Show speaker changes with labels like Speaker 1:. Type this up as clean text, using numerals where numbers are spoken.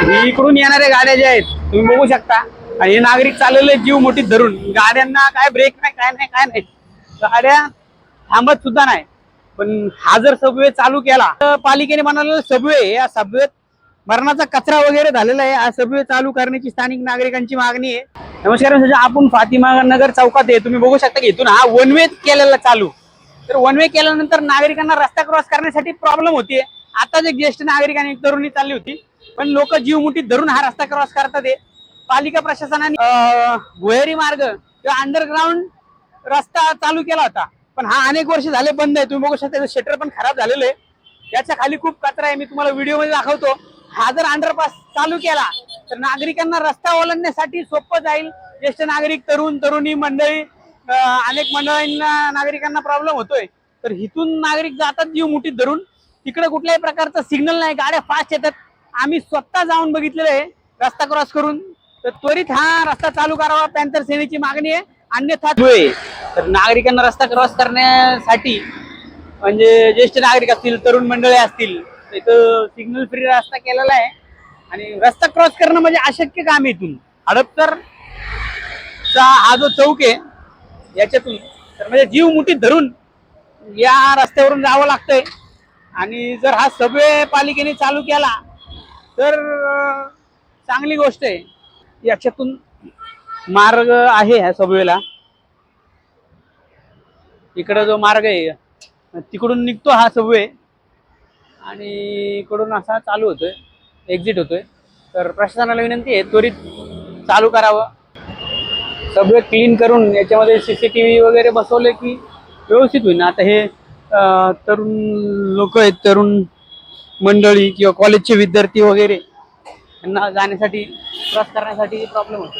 Speaker 1: इकडून येणाऱ्या गाड्या ज्या आहेत तुम्ही बघू शकता, आणि हे नागरिक चाललेले जीव मुठीत धरून, गाड्यांना काय ब्रेक नाही, काय नाही, काय नाही, गाड्या थांबत सुद्धा नाही. पण हा जर सबवे चालू केला तर पालिकेने बनवलेला सबवे, या सबवेत मरणाचा कचरा वगैरे झालेला आहे. हा सबवे चालू करण्याची स्थानिक नागरिकांची मागणी आहे. नमस्कार, आपण फातिमा नगर चौकात आहे. तुम्ही बघू शकता की इथून हा वन वे केलेला चालू, तर वन वे केल्यानंतर नागरिकांना रस्ता क्रॉस करण्यासाठी प्रॉब्लेम होतीये. आता जे ज्येष्ठ नागरिकांनी एक तरुणी चालली होती, पण लोक जीव मुठीत धरून हा रस्ता क्रॉस करतात. पालिका प्रशासनाने भुयारी मार्ग किंवा अंडरग्राऊंड रस्ता चालू केला होता, पण हा अनेक वर्ष झाले बंद आहे. तुम्ही बघू शकता शटर पण खराब झालेलं आहे. याच्या खाली खूप कचरा आहे, मी तुम्हाला व्हिडिओ मध्ये दाखवतो. हा जर अंडरपास चालू केला तर नागरिकांना रस्ता ओलांडण्यासाठी सोपं जाईल. ज्येष्ठ नागरिक, तरुण तरुणी मंडळी, अनेक मंडळींना, नागरिकांना प्रॉब्लेम होतोय. तर इथून नागरिक जातात जीव मुठीत धरून. तिकडे कुठल्याही प्रकारचा सिग्नल नाही, गाड्या फास्ट येतात. आम्ही स्वतः जाऊन बघितलेलं आहे रस्ता क्रॉस करून. तर त्वरित हा रस्ता चालू करावा, पॅन्थर सेनेची मागणी आहे. अन्यथा तर नागरिकांना रस्ता क्रॉस करण्यासाठी, म्हणजे ज्येष्ठ नागरिक असतील, तरुण मंडळी असतील, इथं सिग्नल फ्री रस्ता केलेला आहे. आणि रस्ता क्रॉस करणं म्हणजे अशक्य काम आहे. इथून हडपसर हा जो चौक आहे याच्यातून, तर म्हणजे जीव मुठीत धरून या रस्त्यावरून जावं लागतंय. आणि जर हा सबवे पालिकेने चालू केला तर चांगली गोष्ट आहे. याच्यातून मार्ग आहे ह्या सबवेला, इकडं जो मार्ग आहे तिकडून निघतो हा सबवे आणि इकडून असा चालू होतोय, एक्झिट होतोय. तर प्रशासनाला विनंती आहे त्वरित चालू करावं, सबवे क्लीन करून याच्यामध्ये CCTV वगैरे बसवले की व्यवस्थित होईल. आता हे तरुण लोक आहेत, तरुण मंडळी किंवा कॉलेजचे विद्यार्थी वगैरे, यांना जाण्यासाठी, क्रॉस करण्यासाठी प्रॉब्लेम होतो.